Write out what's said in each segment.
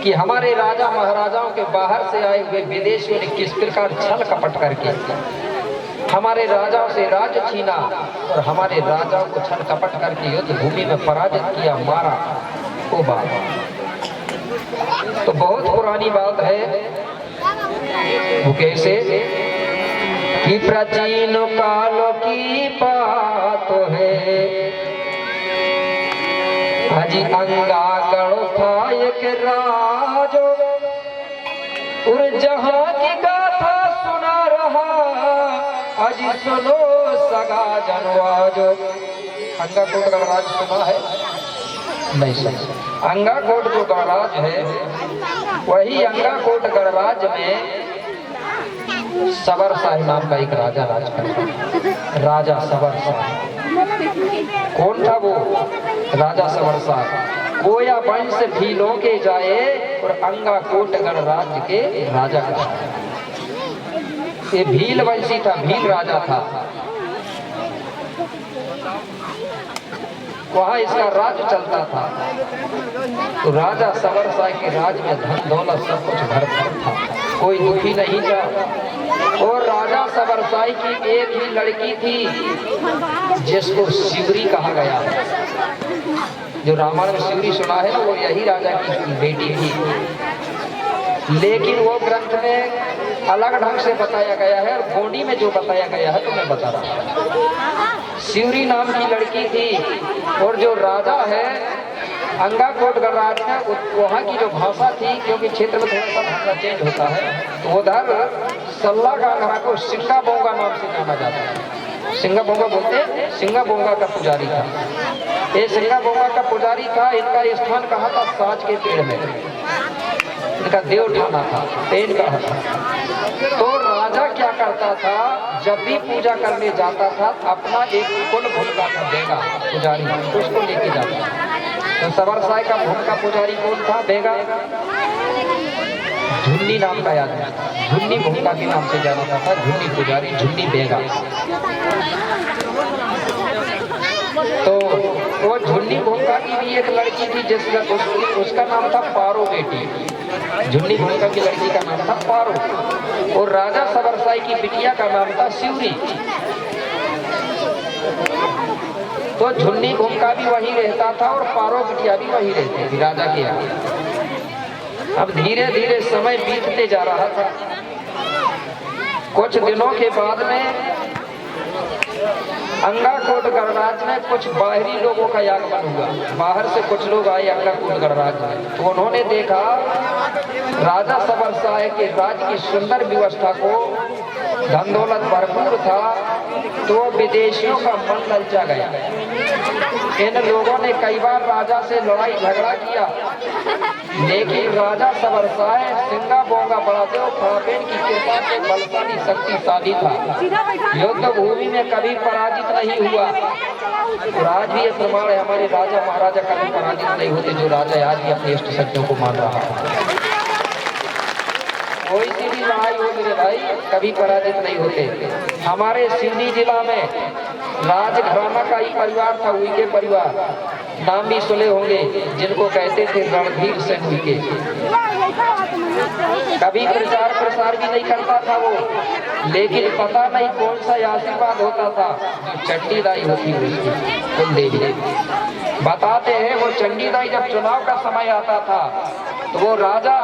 कि हमारे राजा महाराजाओं के बाहर से आए हुए विदेशियों ने किस प्रकार छल कपट करके हमारे राजाओं से राज्य छीना और हमारे राजाओं को छल कपट करके युद्ध भूमि में पराजित किया, मारा। वो बात तो बहुत पुरानी बात है। वो कैसे कि प्राचीन कालों की बात है। हाजी अंगा गढ़ था एक राजो और जहां की गाथा सुना रहा, आज सुनो सगा जनवाजो। अंगाकोट गणराज सुना है? नहीं सुना। अंगाकोट जो गणराज है वही अंगाकोट गणराज में सबर शाह नाम का एक राजा राज करता। राजा सबर शाह कौन था वो? राजा सबर शाह कोया वंश से भीलों के जाए और अंगाकोट गणराज्य के राजा का। ये भील वंशी था, भील राजा था। वहां इसका राज चलता था। तो राजा सबर शाह के राज में धन दौलत सब कुछ भरपूर था, कोई दुखी नहीं था। और राजा सबर शाह की एक ही लड़की थी जिसको शिवरी कहा गया। जो रामायण में शिवरी सुना है ना, वो यही राजा की बेटी थी। लेकिन वो ग्रंथ में अलग ढंग से बताया गया है और गोंडी में जो बताया गया है तो मैं बता रहा हूँ। शिवरी नाम की लड़की थी और जो राजा है अंगाकोट गणराज में, वहाँ की जो भाषा थी, क्योंकि क्षेत्र में थोड़ा सा भाषा चेंज होता है, तो उधर सल्ला गांगरा को सिंगा बोंगा नाम से जाना जाता है। सिंगा बोंगा बोलते, सिंगा बोंगा का पुजारी था। ये सिंगा बोंगा का पुजारी था। इनका स्थान कहा था साज के पेड़ में, इनका देव ठाना था, पेड़ कहा था। तो राजा क्या करता था, जब भी पूजा करने जाता था अपना एक कुल भूमिका का बेगा पुजारी उसको लेके जाता था। तो सबर शाह का भूमिका पुजारी कौन था? बेगा झुन्नी नाम का आदमी था। झुन्नी भूमिका के नाम से जाना जाता था। झुन्नी पुजारी, झुन्नी बेगा। तो वो झुन्नी भूमिका की भी एक लड़की थी जिसका उसका नाम था पारो बेटी। झुन्नी भूमिका की लड़की का नाम था पारो और राजा सबर शाह की बिटिया का नाम था शिवरी। तो झुन्नी भूमिका भी वही रहता था और पारो बिटिया भी वही रहती थी राजा के यहाँ। अब धीरे धीरे समय बीतते जा रहा था। कुछ दिनों के बाद में अंगाकोट गणराज में कुछ बाहरी लोगों का आगमन हुआ। बाहर से कुछ लोग आए अंगाकोट गणराज में। तो उन्होंने देखा राजा सबर शाह के राज्य की सुंदर व्यवस्था को, धन दौलत भरपूर था, तो विदेशियों का मन ललचा गया। इन लोगों ने कई बार राजा से लड़ाई झगड़ा किया, लेकिन राजा सबर शाह सिंगा बोंगा बड़ादेव खापेन की कृपा से बलशाली शक्तिशाली था। युद्ध भूमि में कभी पराजित नहीं हुआ। और आज भी ये प्रमाण है, हमारे राजा महाराजा कभी पराजित नहीं होते। जो राजा आज भी अपने इष्ट शक्तियों को मान रहा है, कोई सी भी लड़ाई हो मेरे भाई, कभी पराजित नहीं होते। हमारे सिवनी जिला में राजघराना का ही परिवार था, उइके परिवार, नाम भी सुने होंगे, जिनको कहते थे रणधीर सिंह उइके। कभी प्रचार प्रसार भी नहीं करता था वो, लेकिन पता नहीं कौन सा आशीर्वाद होता था जो चंडीदाई होती उसकी कुल देवी। बताते हैं वो चंडीदाई जब चुनाव का समय आता था तो वो राजा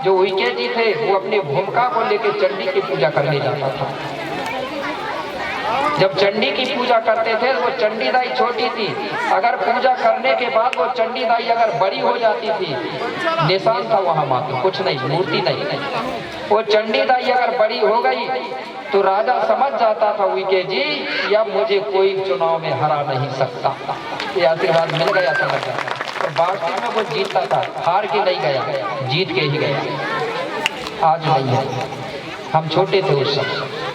जो उइके जी थे वो अपनी भूमिका को लेकर चंडी की पूजा करने जाता था। जब चंडी की पूजा करते थे वो चंडीदाई छोटी थी, अगर पूजा करने के बाद वो चंडीदाई अगर बड़ी हो जाती थी, निशान था वहां मात्र, कुछ नहीं, मूर्ति नहीं। वो चंडीदाई अगर बड़ी हो गई तो राजा समझ जाता था उइके जी या मुझे कोई चुनाव में हरा नहीं सकता, ये आशीर्वाद मिल गया समझ जाता। तो वास्तव में वो जीतता था, हार के नहीं गया, जीत के ही गया। आज नहीं है, हम छोटे थे उस समय।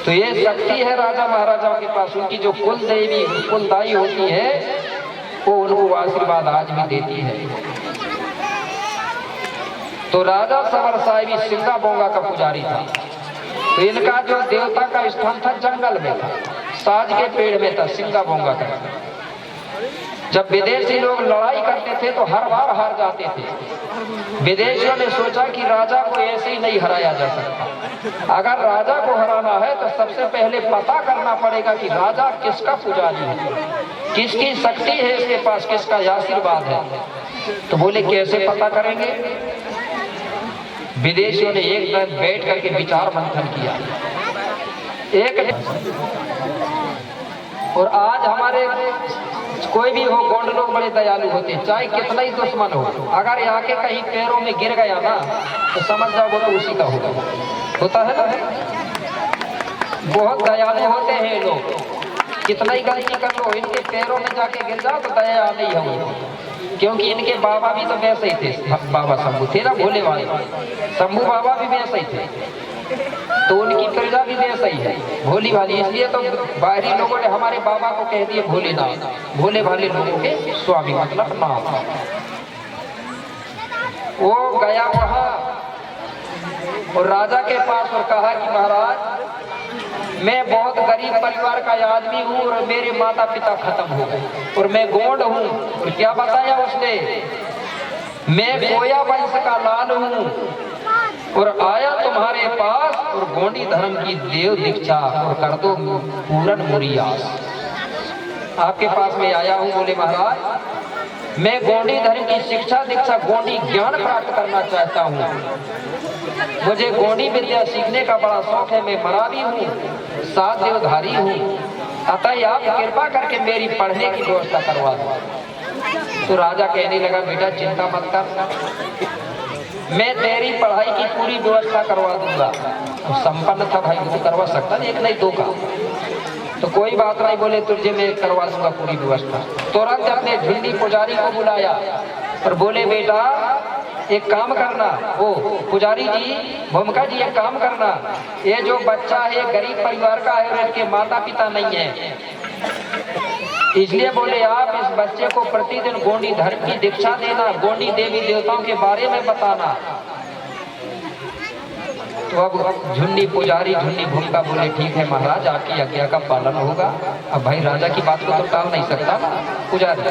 तो ये शक्ति है राजा महाराजाओं के पास, उनकी जो कुल देवी कुलदाई होती है वो उनको आशीर्वाद आज भी देती है। तो राजा सबर शाह भी सिंगा बोंगा का पुजारी था। तो इनका जो देवता का स्थान था जंगल में था, साज के पेड़ में था, सिंगा बोंगा का। जब विदेशी लोग लड़ाई करते थे तो हर बार हार जाते थे। विदेशियों ने सोचा कि राजा को ऐसे ही नहीं हराया जा सकता। अगर राजा को हराना है तो सबसे पहले पता करना पड़ेगा कि राजा किसका पुजारी है, किसकी शक्ति है इसके पास, किसका आशीर्वाद है। तो बोले कैसे पता करेंगे? विदेशियों ने एक दिन बैठ करके विचार मंथन किया। और आज हमारे कोई भी हो, गोंड लोग बड़े दयालु होते हैं, चाहे कितना ही दुश्मन हो, अगर यहाँ के कहीं पैरों में गिर गया ना तो समझ जाओ वो तो उसी का होता है ना। बहुत दयालु होते हैं लोग, कितना ही गलती कर लो, इनके पैरों में जाके गिर जाओ तो दया आ नहीं हम, क्योंकि इनके बाबा भी तो वैसे ही थे। बाबा शंभू थे ना, भोले वाले शंभू बाबा भी वैसे ही थे, तो उनकी प्रजा भी वैसा ही है, भोली भाली। इसलिए तो बाहरी लोगों ने हमारे बाबा को कह दिए भोलेनाथ, भोले भाले लोगों के स्वामी मतलब नाम। वो गया वहां और राजा के पास और कहा कि महाराज मैं बहुत गरीब परिवार का आदमी हूँ और मेरे माता पिता खत्म हो गए और मैं गोंड हूँ। और क्या बताया उसने? मैं गोया वंश का लाल हूँ और आया तुम्हारे पास और गोंडी धर्म की देव दीक्षा और कर दो पूर्ण मुरियास। आपके पास में आया हूँ। बोले महाराज मैं गोंडी धर्म की शिक्षा दीक्षा, गोंडी ज्ञान प्राप्त करना चाहता हूँ। मुझे गोंडी विद्या सीखने का बड़ा शौक है, मैं मरा भी हूँ, सात देवधारी हूँ, अतः आप कृपा करके मेरी पढ़ने की व्यवस्था करवा दो। तो राजा कहने लगा बेटा चिंता मत कर, मैं तेरी पढ़ाई की पूरी व्यवस्था करवा दूंगा। संपन्न था भाई, तो करवा सकता नहीं, एक नहीं दो का, तो कोई बात नहीं। बोले तुझे मैं करवा दूंगा पूरी व्यवस्था। तुरंत अपने झुंडी पुजारी को बुलाया और बोले बेटा एक काम करना, ओ पुजारी जी, भूमिका जी एक काम करना, ये जो बच्चा है गरीब परिवार का है और इसके माता पिता नहीं है, इसलिए बोले आप इस बच्चे को प्रतिदिन गोंडी धर्म की दीक्षा देना, गोंडी देवी देवताओं के बारे में बताना। तो अब झुन्नी पुजारी झुन्नी भूमिका बोले ठीक है महाराज आपकी आज्ञा का पालन होगा। अब भाई राजा की बात को तो टाल नहीं सकता ना पुजारी,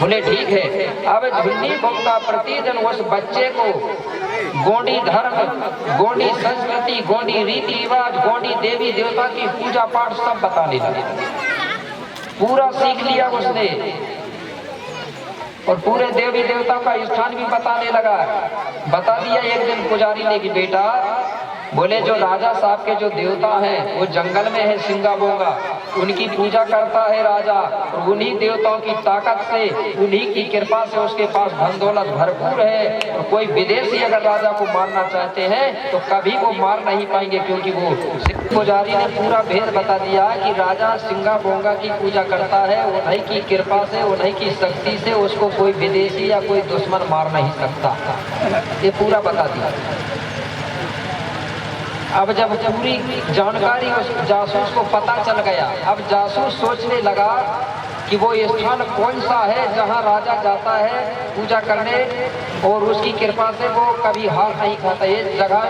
बोले ठीक है। अब झुन्नी भूमिका प्रतिदिन उस बच्चे को गोंडी धर्म, गोंडी संस्कृति, गोंडी रीति रिवाज, गोंडी देवी देवता की पूजा पाठ सब बताने लगे। पूरा सीख लिया उसने और पूरे देवी देवता का स्थान भी बताने लगा। बता दिया एक दिन पुजारी ने कि बेटा बोले जो राजा साहब के जो देवता हैं वो जंगल में है सिंगा बोंगा, उनकी पूजा करता है राजा और उन्हीं देवताओं की ताकत से, उन्हीं की कृपा से उसके पास धन दौलत भरपूर है। और कोई विदेशी अगर राजा को मारना चाहते हैं तो कभी वो मार नहीं पाएंगे, क्योंकि वो पुजारी ने पूरा भेद बता दिया कि राजा सिंगा बोंगा की पूजा करता है, उन्हीं की कृपा से, उन्हीं की शक्ति से उसको कोई विदेशी या कोई दुश्मन मार नहीं सकता। ये पूरा बता दिया। अब जब पूरी जानकारी उस जासूस को पता चल गया, अब जासूस सोचने लगा कि वो स्थान कौन सा है जहाँ राजा जाता है पूजा करने और उसकी कृपा से वो कभी हार नहीं खाता। ये जगह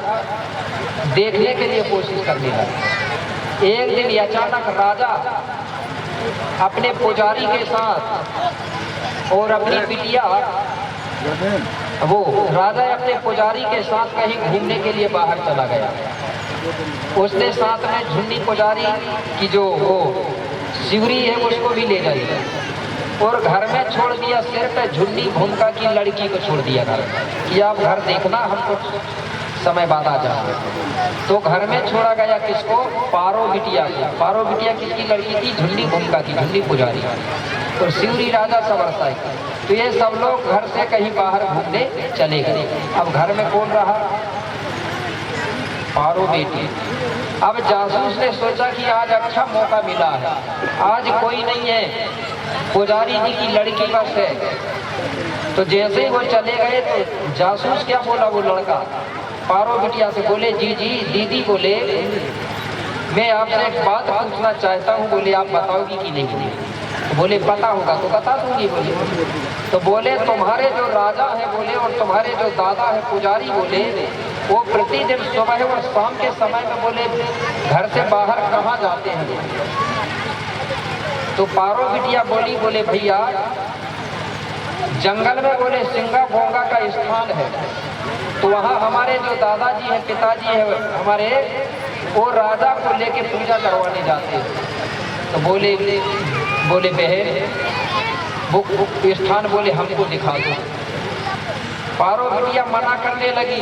देखने के लिए कोशिश करने लगा। एक दिन अचानक राजा अपने पुजारी के साथ और अपनी बिटिया, वो राजा अपने पुजारी के साथ कहीं घूमने के लिए बाहर चला गया। उसने साथ में झुन्नी पुजारी की जो वो शिवरी है उसको भी ले गई और घर में छोड़ दिया। सिर पे झुन्नी भूमिका की लड़की को छोड़ दिया घर में कि आप घर देखना, हमको समय बाद आ जाए। तो घर में छोड़ा गया किसको? पारो बिटिया को। पारो बिटिया किसकी लड़की थी? झुन्नी भूमिका की, झुन्नी पुजारी और शिवरी राजा सवरसाई। तो ये सब लोग घर से कहीं बाहर घूमने चले गए। अब घर में कौन रहा? पारो बेटी। अब जासूस ने सोचा कि आज अच्छा मौका मिला है, आज कोई नहीं है, पुजारी जी की लड़की बस है। तो जैसे ही वो चले गए तो जासूस क्या बोला वो लड़का पारो बिटिया से, बोले जी जी दीदी, बोले मैं आपसे एक बात पूछना चाहता हूँ। बोले आप बताओगी कि नहीं? तो बोले पता होगा तो बता दूंगी। बोले तो बोले तुम्हारे जो राजा है बोले और तुम्हारे जो दादा है पुजारी बोले, वो प्रतिदिन सुबह और शाम के समय में बोले घर से बाहर कहाँ जाते हैं? तो पारो बिटिया बोली, बोले भैया जंगल में बोले सिंगा भोंगा का स्थान है, तो वहाँ हमारे जो दादाजी हैं, पिताजी हैं हमारे, वो राजा को लेके पूजा करवाने जाते हैं। तो बोले बहन वो स्थान बोले हमको दिखा दो। पारो बिटिया मना करने लगी,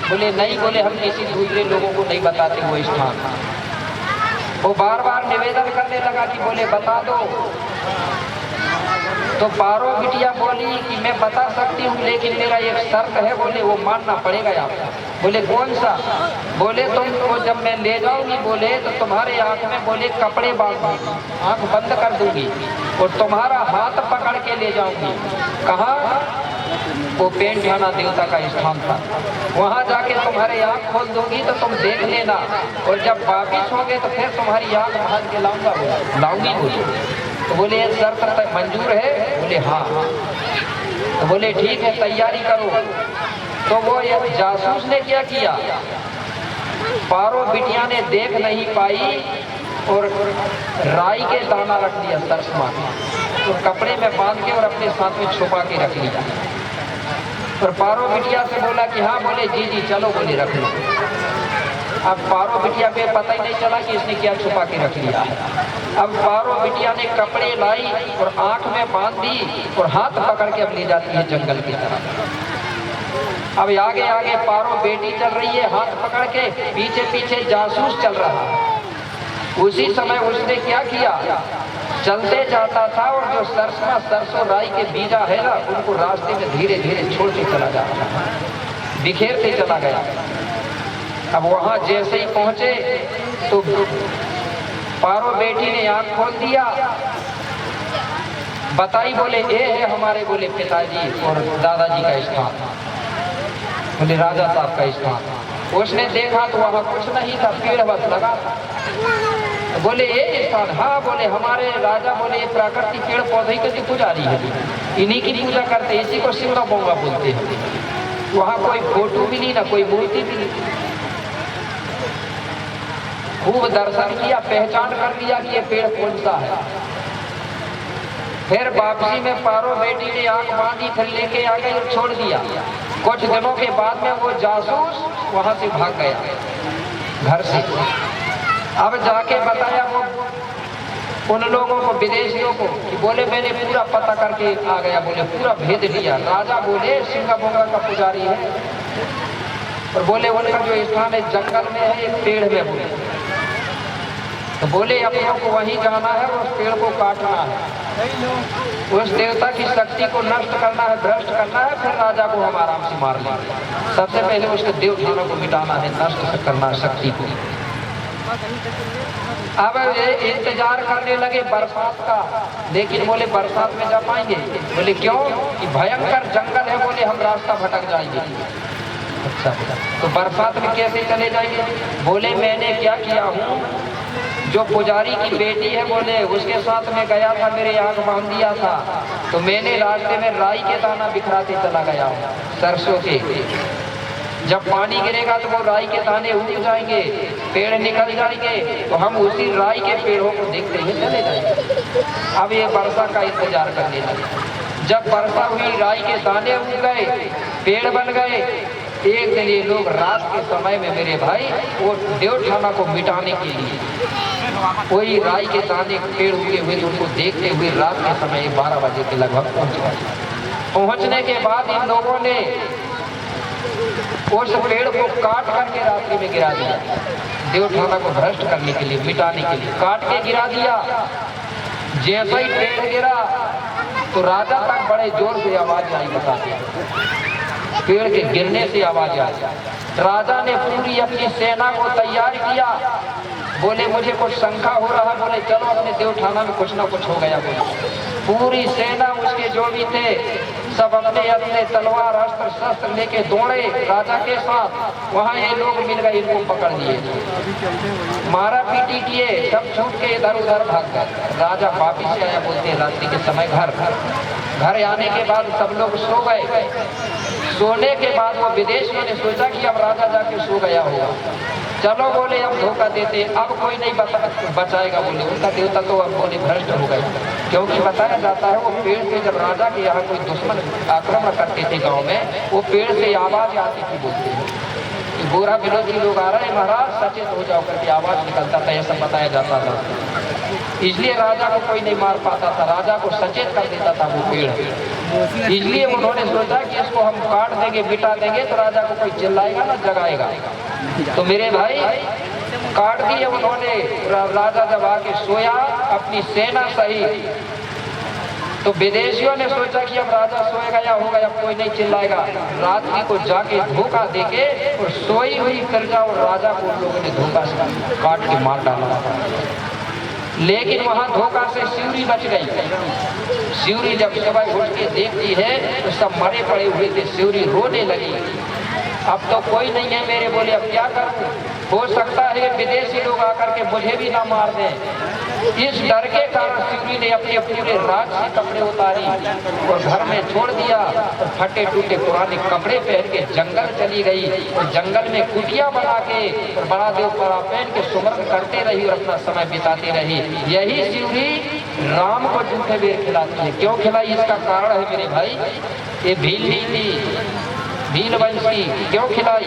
बोले नहीं, बोले हम किसी दूसरे लोगों को नहीं बताते वो स्थान। वो बार बार निवेदन करने लगा कि बोले बता दो। तो पारो बिटिया बोली कि मैं बता सकती हूँ, लेकिन मेरा एक शर्त है, बोले वो मानना पड़ेगा आपको। बोले कौन सा? बोले तुमको जब मैं ले जाऊंगी बोले तो तुम्हारे आंख में बोले कपड़े बांध दूंगी, आंख बंद कर दूंगी और तुम्हारा हाथ पकड़ के ले जाऊंगी। कहाँ? वो पेंठाना देवता का स्थान था, वहाँ जाके तुम्हारे आँख खोल दूंगी तो तुम देख लेना, और जब वापिस होगे तो फिर तुम्हारी आँख भाग के लाऊंगी बोले। तो बोले ये शर्त मंजूर है? बोले हाँ। तो बोले ठीक है, तैयारी करो। तो वो ये जासूस ने क्या किया, पारो बिटिया ने देख नहीं पाई और राई के दाना रख दिया सरसमा में, तो कपड़े में बांध के और अपने साथ में छुपा के रख लिया। और पारो बिटिया से बोला कि हाँ, बोले जी जी चलो, बोले रख लो। अब पारो बिटिया पे पता ही नहीं चला कि इसने क्या छुपा के रख लिया है। अब पारो बिटिया ने कपड़े लाई और आंख में बांध दी और हाथ पकड़ के अब ले जाती है जंगल की तरफ। अब आगे आगे पारो बेटी चल रही है हाथ पकड़ के, पीछे पीछे जासूस चल रहा है। उसी समय उसने क्या किया, चलते जाता था और जो सरसों राई के बीजा है ना, उनको रास्ते में धीरे धीरे छोड़ के चला जा रहा था, बिखेरते चला गया। अब वहां जैसे ही पहुंचे तो पारो बेटी ने आंख खोल दिया, बताई, बोले ये है हमारे बोले पिताजी और दादाजी का स्थान, बोले राजा साहब का स्थान। उसने देखा तो वहां कुछ नहीं था, पेड़ बस लगा था। बोले ये स्थान? हाँ। बोले हमारे राजा बोले ये प्राकृतिक पेड़ पौधे की पुजारी है, इन्हीं की पूजा करते, इसी को सिंगा बोंगा बोलते हैं। वहाँ कोई फोटो भी नहीं, ना कोई मूर्ति भी नहीं। खूब दर्शन किया, पहचान कर लिया कि ये पेड़ कौन सा है। फिर वापसी में पारो बेटी ने आंख बांधी, फिर लेके आ गई और छोड़ दिया। कुछ दिनों के बाद में वो जासूस वहां से भाग गया घर से। अब जाके बताया वो उन लोगों को, विदेशियों को, कि बोले मैंने पूरा पता करके आ गया, बोले पूरा भेद लिया। राजा बोले सिंगा बोंगा का पुजारी है, और बोले उनका जो स्थान है जंगल में है, एक पेड़ में। बोले तो बोले अपनों को वहीं जाना है और उस पेड़ को काटना है, उस देवता की शक्ति को नष्ट करना है, भ्रष्ट करना है, फिर राजा को हम आराम से मार लेंगे। सबसे पहले उसके देवठानों को मिटाना है, नष्ट करना शक्ति को। अब ये इंतजार करने लगे बरसात का, लेकिन बोले बरसात में जा पाएंगे? बोले क्यों? कि भयंकर जंगल है, बोले हम रास्ता भटक जाएंगे। अच्छा, तो बरसात में कैसे चले जाएंगे? बोले मैंने क्या किया हूँ, जो पुजारी की बेटी है बोले उसके साथ में गया था, मेरे आंख बांध दिया था, तो मैंने रास्ते में राई के दाना बिखराते चला गया सरसों के। जब पानी गिरेगा तो वो राई के दाने उग जाएंगे, पेड़ निकल जाएंगे, तो हम उसी राई के पेड़ों को देखते हुए चले जाएंगे। अब ये वर्षा का इंतजार करने लगे। जब वर्षा हुई, राई के दाने उग गए, पेड़ बन गए। एक दिन ये लोग रात के समय में मेरे भाई वो देवठाना को मिटाने के लिए कोई राई के दाने पेड़ उगे हुए थे, उनको देखते हुए रात के समय 12 बजे के लगभग पहुंच गए। पहुंचने के बाद इन लोगों ने उस पेड़ को काट करके रात्रि में गिरा दिया, देवठाना को भ्रष्ट करने के लिए, मिटाने के लिए काट के गिरा दिया। जैसे ही पेड़ गिरा तो राजा तक बड़े जोर से आवाज आई, बताते पेड़ के गिरने से आवाज आई। राजा ने पूरी अपनी सेना को तैयार किया। बोले मुझे कुछ शंका हो रहा, बोले चलो अपने देवठाना में कुछ ना कुछ हो गया। बोले पूरी सेना उसके जो भी थे सब अपने अपने तलवार अस्त्र शस्त्र लेके दौड़े राजा के साथ। वहाँ ये लोग मिल गए, इनको पकड़ लिए, मारा पीटी किए, सब छूट के इधर उधर भाग गए। राजा वापिस आया, बोलते रात्रि के समय घर आने के बाद सब लोग सो गए। सोने के बाद वो विदेशियों ने सोचा कि अब राजा जाके सो गया होगा, चलो बोले अब धोखा देते, अब कोई नहीं बचाएगा बोले। उनका देवता तो अब बोले भ्रष्ट हो गए, क्योंकि बताया जाता है वो पेड़ से जब राजा के यहाँ कोई दुश्मन आक्रमण करते थे गांव में, वो पेड़ से आवाज आती थी, बोलते हैं कि बुरा विरोधी लोग आ रहे हैं महाराज, सचेत हो जाओ करके आवाज निकलता था, ऐसा बताया जाता था। इसलिए राजा को कोई नहीं मार पाता था, राजा को सचेत कर देता था वो पेड़। इसलिए उन्होंने सोचा कि इसको हम काट देंगे, मिटा देंगे तो राजा को कोई चिल्लाएगा ना, जगाएगा। तो मेरे भाई काट दिए उन्होंने। राजा जब आके सोया अपनी सेना सहित, तो विदेशियों ने सोचा कि अब राजा सोएगा या होगा, अब कोई नहीं चिल्लाएगा। रात्रि को जाके धोखा देके और सोई हुई प्रजा और राजा को उन लोगों ने धोखा से काट के मार डाला। लेकिन वहां धोखा से सिवरी बच गई। सिवरी जब सुबह उठ के देखती है तो सब मरे पड़े हुए थे, सिवरी रोने लगी। अब तो कोई नहीं है मेरे, बोले अब क्या करूं, हो सकता है विदेशी लोग आकर के मुझे भी ना मार दें। इस डर के कारण सिवरी ने अपने पूरे राज से कपड़े उतारी और घर में छोड़ दिया और फटे टूटे पुराने कपड़े पहन के जंगल चली गई और जंगल में कुटिया बना के और बड़ा देव पड़ा पहन के सुमरन करते रही और अपना समय बिताती रही। यही सिवरी राम को जूठे बेर खिलाती है। क्यों खिलाई, इसका कारण है मेरे भाई, ये भील नहीं थी, भील वंश की। क्यों खिलाई,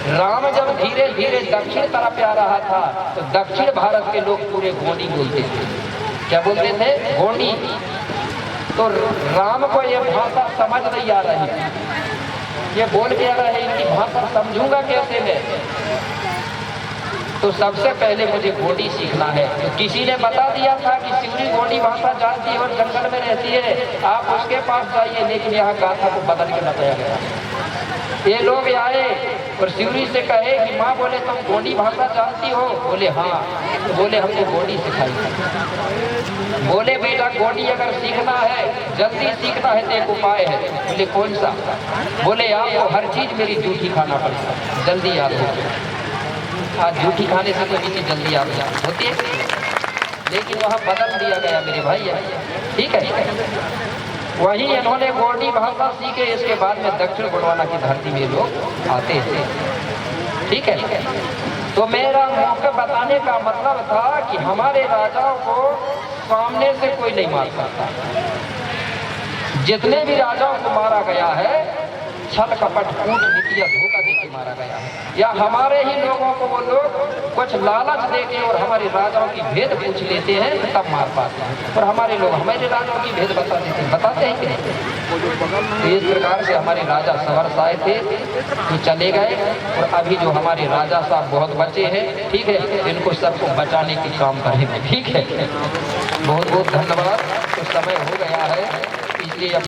राम जब धीरे धीरे दक्षिण तरफ आ रहा था तो दक्षिण भारत के लोग पूरे गोंडी बोलते थे। क्या बोलते थे, गोंडी। तो राम को ये भाषा समझ नहीं आ रही, ये बोल के आ रहा है, इनकी भाषा समझूंगा कैसे मैं। तो सबसे पहले मुझे गोंडी सीखना है। तो किसी ने बता दिया था कि सिवरी गोंडी भाषा जानती है और जंगल में रहती है, आप उसके पास जाइए। लेकिन यहाँ गाथा को बदल के बताया गया। ये लोग आए और सिवरी से कहे कि माँ, बोले तुम गोंडी भाषा जानती हो? बोले हाँ। तो बोले हमको गोंडी सिखाई। बोले बेटा गोंडी अगर सीखना है, जल्दी सीखना है तो एक उपाय है। बोले कौन सा? बोले आपको हर चीज मेरी जूठी खाना पड़ेगा, जल्दी याद हो। आज जूठी खाने से तो चीज जल्दी याद होती है, लेकिन वहाँ बदल दिया गया मेरे भाई। ठीक है, वही इन्होंने गोंडी भाषा सीखे। इसके बाद में दक्षिण गोंडवाना की धरती में लोग आते थे। ठीक है, तो मेरा मौका बताने का मतलब था कि हमारे राजाओं को सामने से कोई नहीं मार सकता। जितने भी राजाओं को मारा गया है, छल कपट कूटनीति या धोखा देके मारा गया है, या हमारे ही लोगों को वो लोग कुछ लालच देके और हमारे राजाओं की भेद पूछ लेते हैं तब मार पाते हैं। और हमारे लोग हमारे राजाओं की भेद बता देते हैं, बताते हैं कि नहीं। तो इस प्रकार से हमारे राजा सवर्ष आए थे तो चले गए, और अभी जो हमारे राजा साहब बहुत बचे हैं, ठीक है, इनको सबको बचाने की काम करेंगे। ठीक है, बहुत बहुत धन्यवाद। तो समय हो गया है, इसलिए